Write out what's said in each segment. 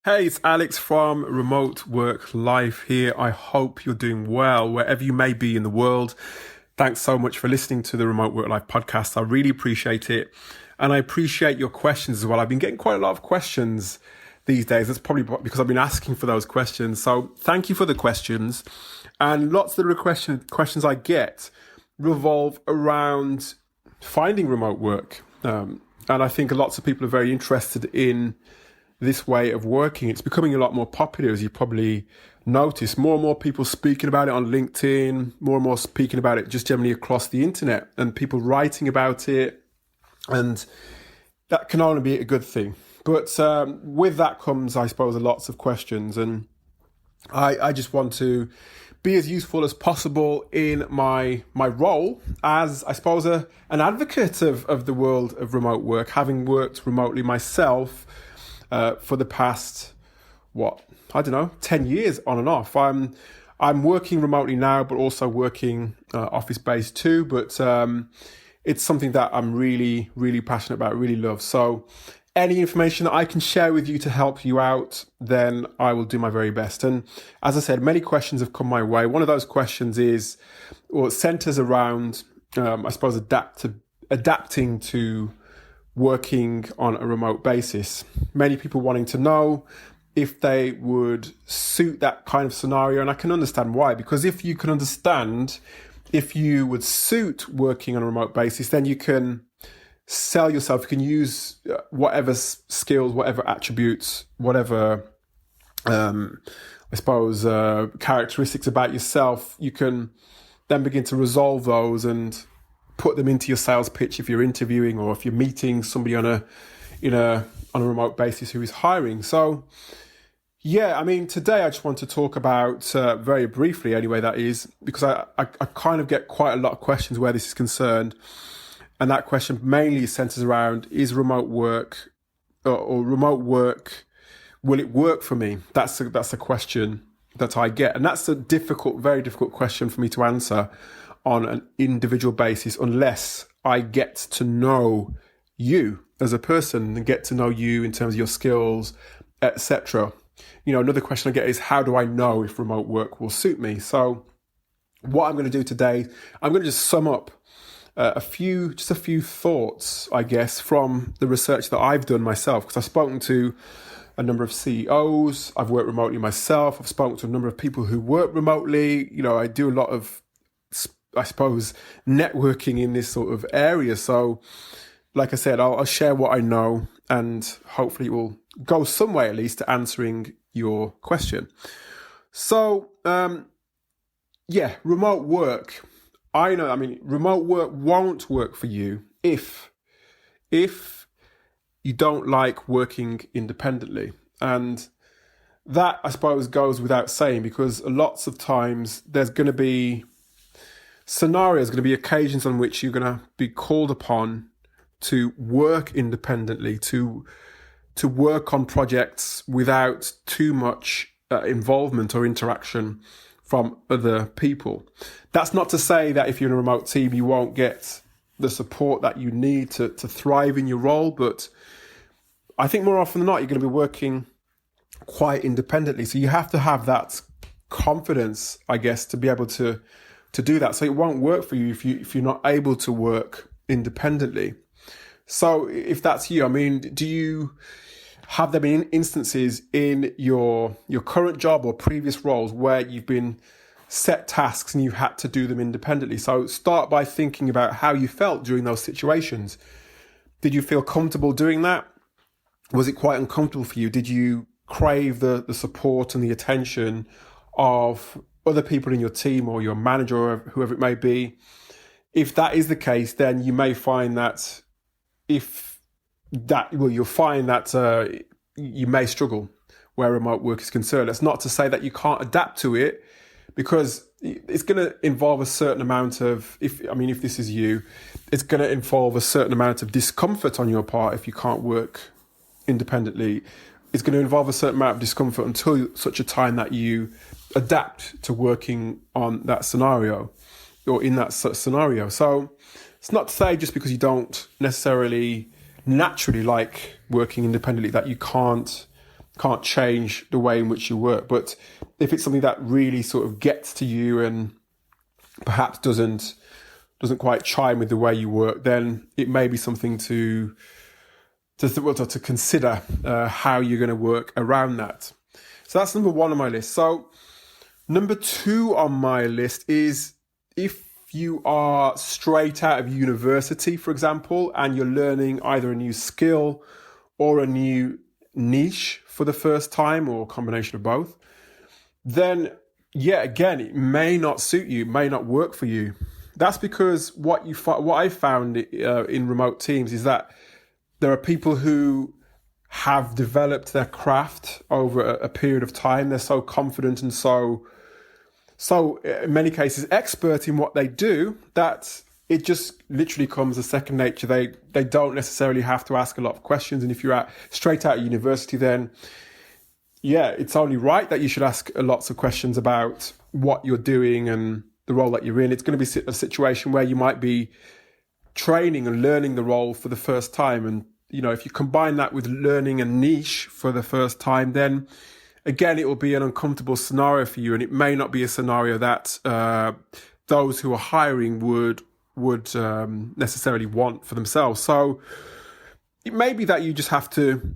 Hey, it's Alex from Remote Work Life here. I hope you're doing well wherever you may be in the world. Thanks so much for listening to the Remote Work Life podcast. I really appreciate it. And I appreciate your questions as well. I've been getting quite a lot of questions these days. That's probably because I've been asking for those questions. So thank you for the questions. And lots of the questions I get revolve around finding remote work. And I think lots of people are very interested in this way of working. It's becoming a lot more popular, as you probably notice. More and more people speaking about it on LinkedIn, more and more speaking about it just generally across the internet, and people writing about it. And that can only be a good thing. But with that comes, I suppose, lots of questions. And I just want to be as useful as possible in my role as, I suppose, an advocate of the world of remote work, having worked remotely myself for the past, 10 years on and off. I'm working remotely now, but also working office-based too. But it's something that I'm really, really passionate about, really love. So any information that I can share with you to help you out, then I will do my very best. And as I said, many questions have come my way. One of those questions centers around, I suppose, adapting to working on a remote basis. Many people wanting to know if they would suit that kind of scenario. And I can understand why, because if you would suit working on a remote basis, then you can sell yourself. You can use whatever skills, whatever attributes, whatever, characteristics about yourself. You can then begin to resolve those and put them into your sales pitch if you're interviewing or if you're meeting somebody on a remote basis who is hiring. So, today I just want to talk about, very briefly anyway, that is, because I kind of get quite a lot of questions where this is concerned. And that question mainly centers around, is remote work or remote work, will it work for me? That's a question that I get. And that's a very difficult question for me to answer on an individual basis unless I get to know you as a person and get to know you in terms of your skills, etc. Another question I get is, how do I know if remote work will suit me? So what I'm going to do today, I'm going to just sum up a few thoughts, I guess, from the research that I've done myself, because I've spoken to a number of CEOs, I've worked remotely myself, I've spoken to a number of people who work remotely. I do a lot of, I suppose, networking in this sort of area. So, like I said, I'll share what I know, and hopefully it will go some way at least to answering your question. So, remote work. Remote work won't work for you if you don't like working independently. And that, I suppose, goes without saying, because lots of times there's going to be scenarios, going to be occasions on which you're going to be called upon to work independently, to work on projects without too much involvement or interaction from other people. That's not to say that if you're in a remote team, you won't get the support that you need to thrive in your role. But I think more often than not, you're going to be working quite independently. So you have to have that confidence, I guess, to be able to do that. So it won't work for you if you're not able to work independently. So if that's you, do you have there been instances in your current job or previous roles where you've been set tasks and you had to do them independently? So start by thinking about how you felt during those situations. Did you feel comfortable doing that? Was it quite uncomfortable for you? Did you crave the support and the attention of other people in your team or your manager or whoever it may be? If that is the case, then you may find that you'll find that you may struggle where remote work is concerned. That's not to say that you can't adapt to it, because it's going to involve a certain amount of, if this is you, it's going to involve a certain amount of discomfort on your part if you can't work independently. It's going to involve a certain amount of discomfort until such a time that you adapt to working on that scenario or in that scenario. So it's not to say just because you don't necessarily naturally like working independently that you can't can't change the way in which you work. But if it's something that really sort of gets to you and perhaps doesn't quite chime with the way you work, then it may be something to consider how you're going to work around that. So that's number 1 on my list. So number 2 on my list is if you are straight out of university, for example, and you're learning either a new skill or a new niche for the first time, or a combination of both, then again, it may not suit you, may not work for you. That's because what I found in remote teams is that there are people who have developed their craft over a period of time. They're so confident and so in many cases expert in what they do that it just literally comes as second nature. They don't necessarily have to ask a lot of questions. And if you're straight out of university, then it's only right that you should ask lots of questions about what you're doing and the role that you're in. It's going to be a situation where you might be training and learning the role for the first time. And, if you combine that with learning a niche for the first time, then again, it will be an uncomfortable scenario for you. And it may not be a scenario that those who are hiring would necessarily want for themselves. So it may be that you just have to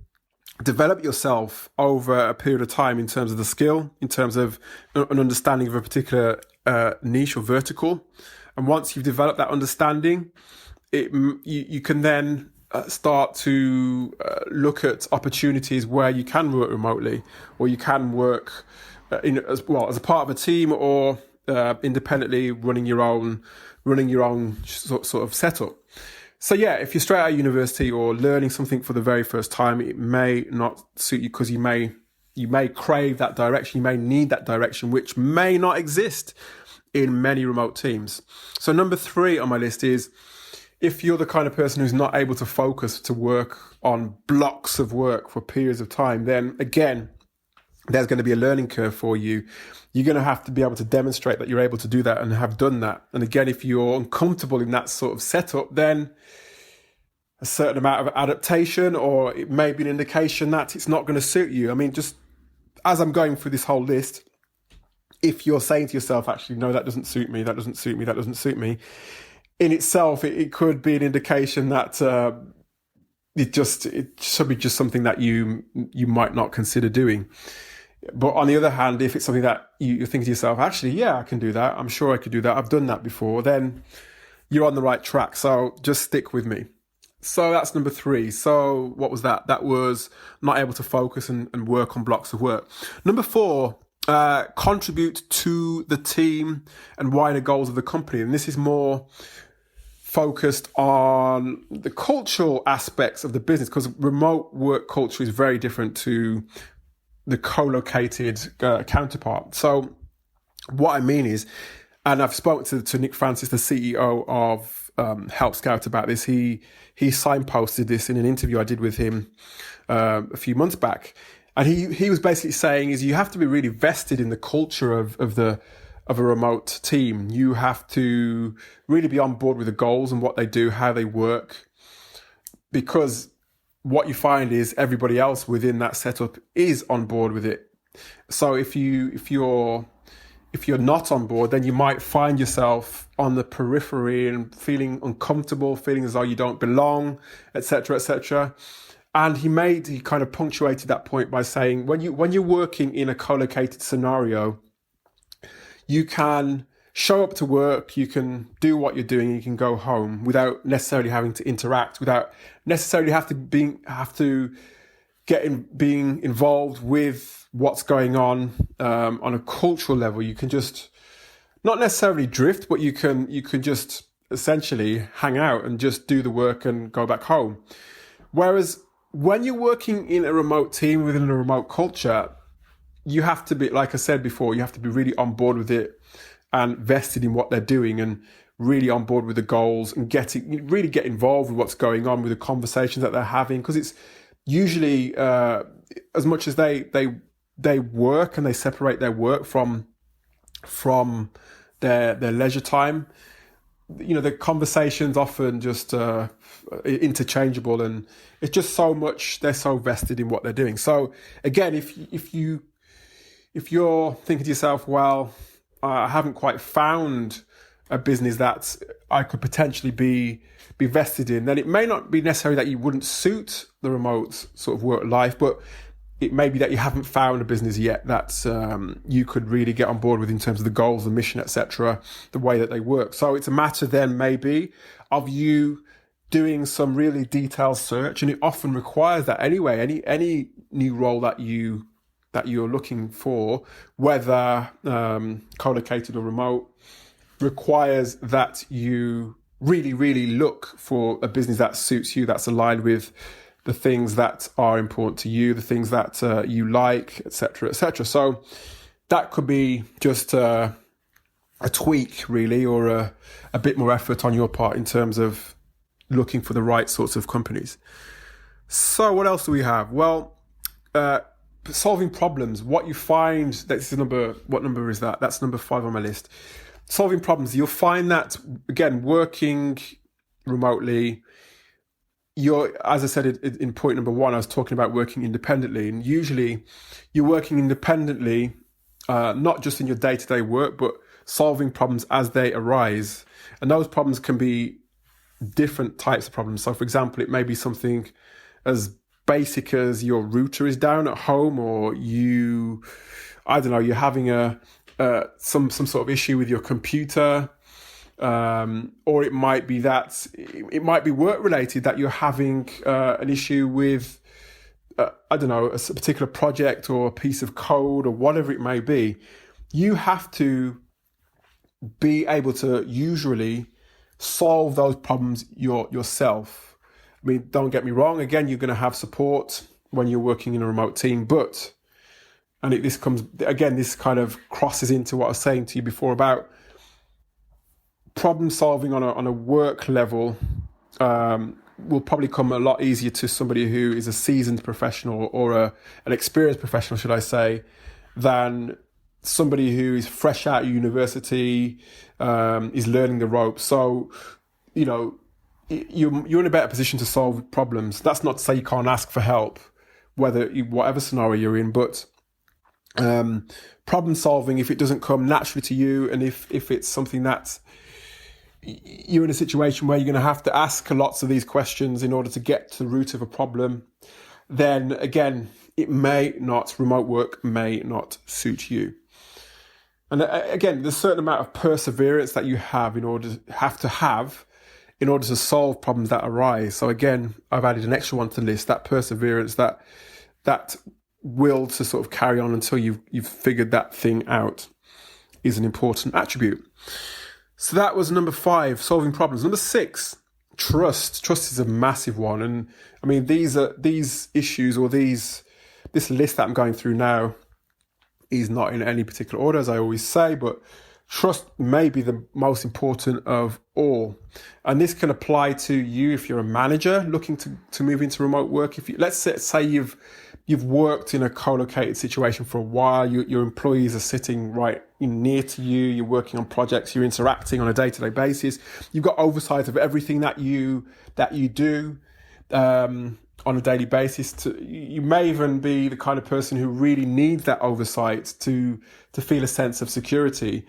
develop yourself over a period of time in terms of the skill, in terms of an understanding of a particular niche or vertical. And once you've developed that understanding, you can then start to look at opportunities where you can work remotely, or you can work as a part of a team, or independently running your own sort of setup. So if you're straight out of university or learning something for the very first time, it may not suit you because you may crave that direction, you may need that direction, which may not exist in many remote teams. So number 3 on my list is, if you're the kind of person who's not able to focus to work on blocks of work for periods of time, then again, there's going to be a learning curve for you. You're going to have to be able to demonstrate that you're able to do that and have done that. And again, if you're uncomfortable in that sort of setup, then a certain amount of adaptation, or it may be an indication that it's not going to suit you. I mean, just as I'm going through this whole list, if you're saying to yourself, actually, no, that doesn't suit me, that doesn't suit me, that doesn't suit me, in itself, it could be an indication that it should be just something that you might not consider doing. But on the other hand, if it's something that you think to yourself, actually, I can do that, I'm sure I could do that, I've done that before, then you're on the right track. So just stick with me. So that's number 3. So what was that? That was not able to focus and work on blocks of work. Number 4, contribute to the team and wider goals of the company. And this is more focused on the cultural aspects of the business, because remote work culture is very different to the co-located counterpart. So what I mean is, and I've spoken to Nick Francis, the CEO of Help Scout, about this. He signposted this in an interview I did with him a few months back. And he was basically saying is you have to be really vested in the culture of a remote team. You have to really be on board with the goals and what they do, how they work, because what you find is everybody else within that setup is on board with it. So if you're not on board, then you might find yourself on the periphery and feeling uncomfortable, feeling as though you don't belong, etc., etc. And he kind of punctuated that point by saying, when you're working in a co-located scenario, you can show up to work, you can do what you're doing, you can go home without necessarily having to interact, without necessarily being involved with what's going on a cultural level. You can just not necessarily drift, but you can just essentially hang out and just do the work and go back home. Whereas when you're working in a remote team within a remote culture, you have to be, like I said before, you have to be really on board with it and vested in what they're doing and really on board with the goals and really get involved with what's going on with the conversations that they're having. Because it's usually, as much as they work and they separate their work from their leisure time, the conversations often just interchangeable, and it's just so much, they're so vested in what they're doing. So again, if you're thinking to yourself, well, I haven't quite found a business that I could potentially be vested in, then it may not be necessary that you wouldn't suit the remote sort of work life, but it may be that you haven't found a business yet that you could really get on board with in terms of the goals, the mission, etc., the way that they work. So it's a matter then maybe of you doing some really detailed search, and it often requires that anyway. Any new role that you're looking for, whether co-located or remote, requires that you really, really look for a business that suits you, that's aligned with the things that are important to you, the things that you like, etc., etc. So that could be just a tweak, really, or a bit more effort on your part in terms of looking for the right sorts of companies. So what else do we have? Well, solving problems. What you find, what number is that? That's number 5 on my list. Solving problems. You'll find that, again, working remotely, as I said in point number 1, I was talking about working independently, and usually you're working independently, not just in your day-to-day work, but solving problems as they arise. And those problems can be different types of problems. So for example, it may be something as basic as your router is down at home, or you're having some sort of issue with your computer. Or it might be work related, that you're having an issue with, a particular project or a piece of code or whatever it may be. You have to be able to usually solve those problems yourself. I mean, don't get me wrong. Again, you're going to have support when you're working in a remote team, this kind of crosses into what I was saying to you before about problem solving on a work level will probably come a lot easier to somebody who is a seasoned professional or an experienced professional, should I say, than somebody who is fresh out of university, is learning the ropes. So, you're in a better position to solve problems. That's not to say you can't ask for help, whatever scenario you're in, but problem solving, if it doesn't come naturally to you, and if it's something that you're in a situation where you're going to have to ask lots of these questions in order to get to the root of a problem, then again, remote work may not suit you. And again, there's a certain amount of perseverance that you have in order to solve problems that arise. So again, I've added an extra one to the list, that perseverance, that will to sort of carry on until you've figured that thing out is an important attribute. So that was number 5, solving problems. Number 6, trust. Trust is a massive one. And I mean, these issues, or this list that I'm going through now is not in any particular order, as I always say, but trust may be the most important of all. And this can apply to you if you're a manager looking to move into remote work. Let's say you've worked in a co-located situation for a while, your employees are sitting right near to you, you're working on projects, you're interacting on a day-to-day basis, you've got oversight of everything that you do on a daily basis. You may even be the kind of person who really needs that oversight to feel a sense of security.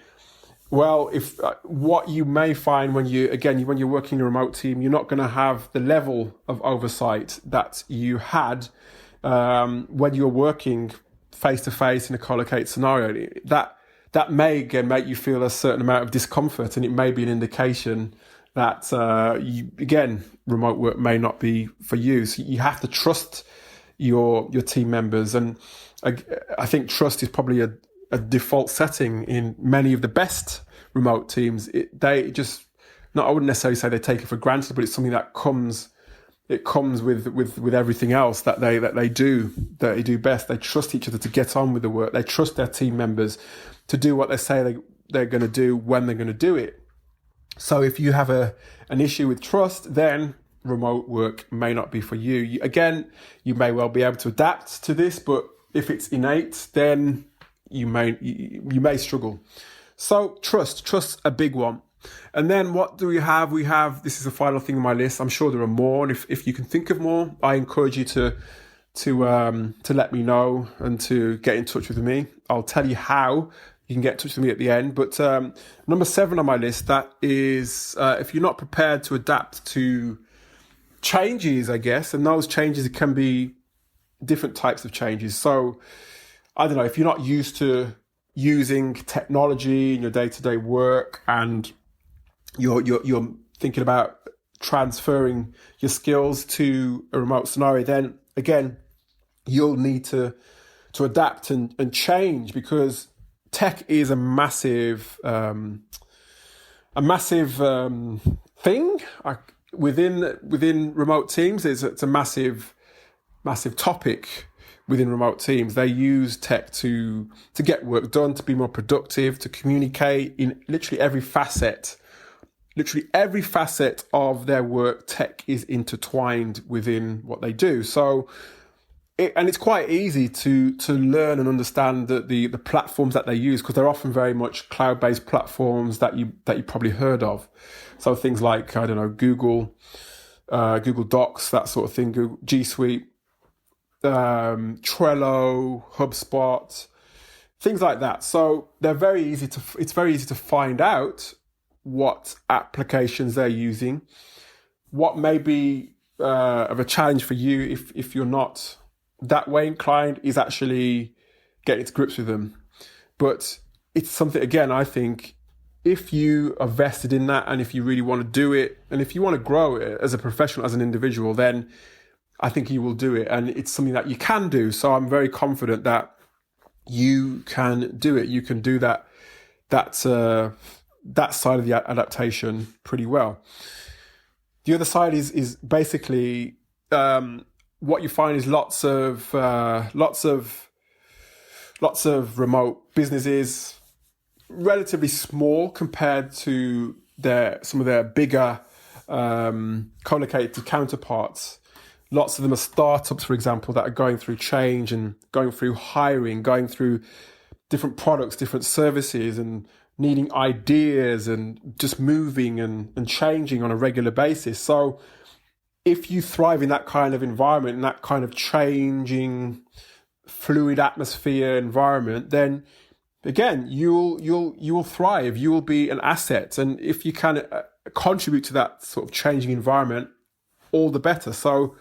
Well, what you may find when you're working in a remote team, you're not going to have the level of oversight that you had when you're working face to face in a co-located scenario. That may again make you feel a certain amount of discomfort, and it may be an indication that remote work may not be for you. So you have to trust your team members, and I think trust is probably a default setting in many of the best remote teams. I wouldn't necessarily say they take it for granted, but it's something that comes with everything else that they do best. They trust each other to get on with the work. They trust their team members to do what they say they're going to do when they're going to do it. So if you have an issue with trust, then remote work may not be for you. You may well be able to adapt to this, but if it's innate, then you may struggle. So trust's a big one. And then what do we have? We have, this is the final thing on my list. I'm sure there are more. And if you can think of more, I encourage you to let me know and to get in touch with me. I'll tell you how you can get in touch with me at the end. But number 7 on my list, that is if you're not prepared to adapt to changes, I guess, and those changes can be different types of changes. So I don't know, if you're not used to using technology in your day-to-day work and you're thinking about transferring your skills to a remote scenario, then again, you'll need to adapt and change, because tech is a massive thing within remote teams. It's a massive topic within remote teams. They use tech to get work done, to be more productive, to communicate in literally every facet of their work. Tech is intertwined within what they do. So, it's quite easy to learn and understand the platforms that they use, because they're often very much cloud-based platforms that you probably heard of. So things like, I don't know, Google Docs, that sort of thing, Google G Suite, Trello, HubSpot, things like that. So it's very easy to find out what applications they're using. What may be of a challenge for you if you're not that way inclined is actually getting to grips with them. But it's something, again, I think if you are vested in that, and if you really want to do it, and if you want to grow it as a professional, as an individual, then I think you will do it. And it's something that you can do. So I'm very confident that you can do it. You can do that side of the adaptation pretty well. The other side is basically what you find is lots of remote businesses, relatively small compared to some of their bigger co-located counterparts. Lots of them are startups, for example, that are going through change and going through hiring, going through different products, different services, and needing ideas and just moving and changing on a regular basis. So if you thrive in that kind of environment, in that kind of changing, fluid atmosphere environment, then again, you'll thrive. You will be an asset, and if you can contribute to that sort of changing environment, all the better. So,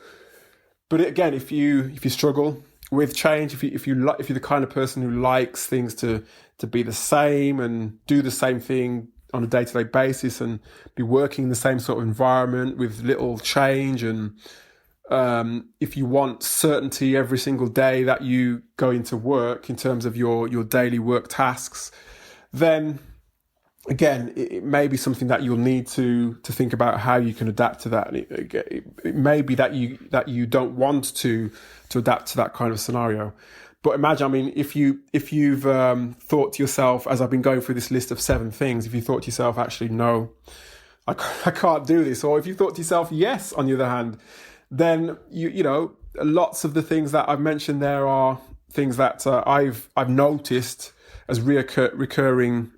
but again, if you struggle with change, if you're the kind of person who likes things to be the same and do the same thing on a day-to-day basis and be working in the same sort of environment with little change, and if you want certainty every single day that you go into work in terms of your daily work tasks, then again, it may be something that you'll need to think about how you can adapt to that. It may be that you don't want to adapt to that kind of scenario. But imagine, I mean, if you've thought to yourself, as I've been going through this list of 7 things, if you thought to yourself, actually, no, I can't do this, or if you thought to yourself, yes, on the other hand, then you know, lots of the things that I've mentioned there are things that I've noticed as recurring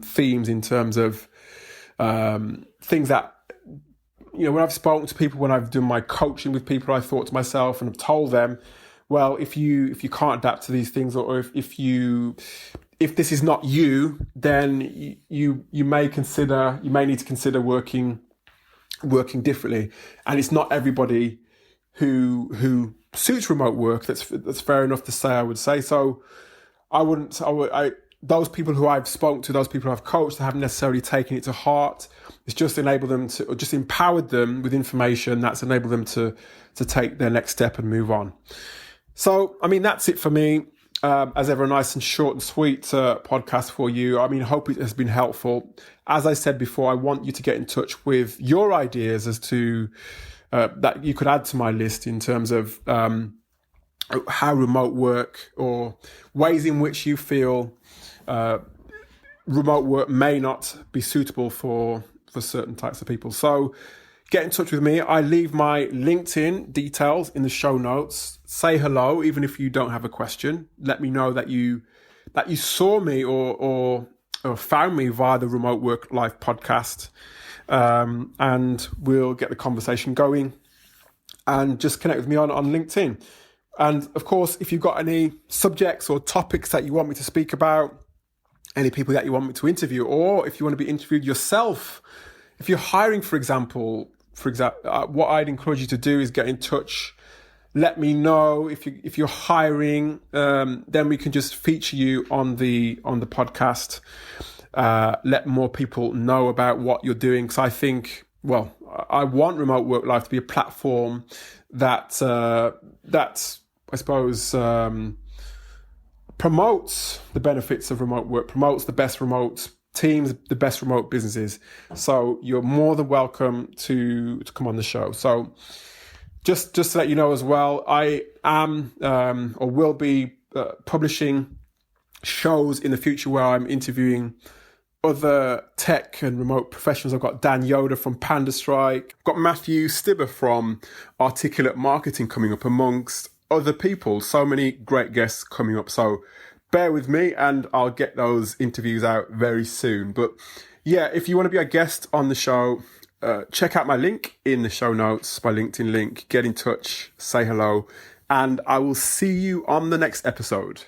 themes in terms of things that, you know, when I've spoken to people, when I've done my coaching with people, I thought to myself and have told them, well, if you can't adapt to these things, or if this is not you, then you may need to consider working differently. And it's not everybody who suits remote work. That's fair enough to say, I would say. So those people who I've spoken to, those people who I've coached, I haven't necessarily taken it to heart. It's just empowered them with information that's enabled them to take their next step and move on. So, I mean, that's it for me. As ever, a nice and short and sweet podcast for you. I mean, hope it has been helpful. As I said before, I want you to get in touch with your ideas as to that you could add to my list in terms of how remote work, or ways in which you feel remote work may not be suitable for certain types of people. So get in touch with me. I leave my LinkedIn details in the show notes. Say hello, even if you don't have a question. Let me know that you saw me or found me via the Remote Work Life podcast, and we'll get the conversation going. And just connect with me on LinkedIn. And of course, if you've got any subjects or topics that you want me to speak about, any people that you want me to interview, or if you want to be interviewed yourself, if you're hiring, for example, what I'd encourage you to do is get in touch. Let me know if you're hiring. Then we can just feature you on the podcast. Let more people know about what you're doing. Because I think, well, I want Remote Work Life to be a platform that I suppose promotes the benefits of remote work, promotes the best remote teams, the best remote businesses. So you're more than welcome to come on the show. So just to let you know as well, I am or will be publishing shows in the future where I'm interviewing other tech and remote professionals. I've got Dan Yoder from Panda Strike. I've got Matthew Stibber from Articulate Marketing coming up, amongst other people. So many great guests coming up. So bear with me and I'll get those interviews out very soon. But yeah, if you want to be a guest on the show, check out my link in the show notes, my LinkedIn link. Get in touch, say hello, and I will see you on the next episode.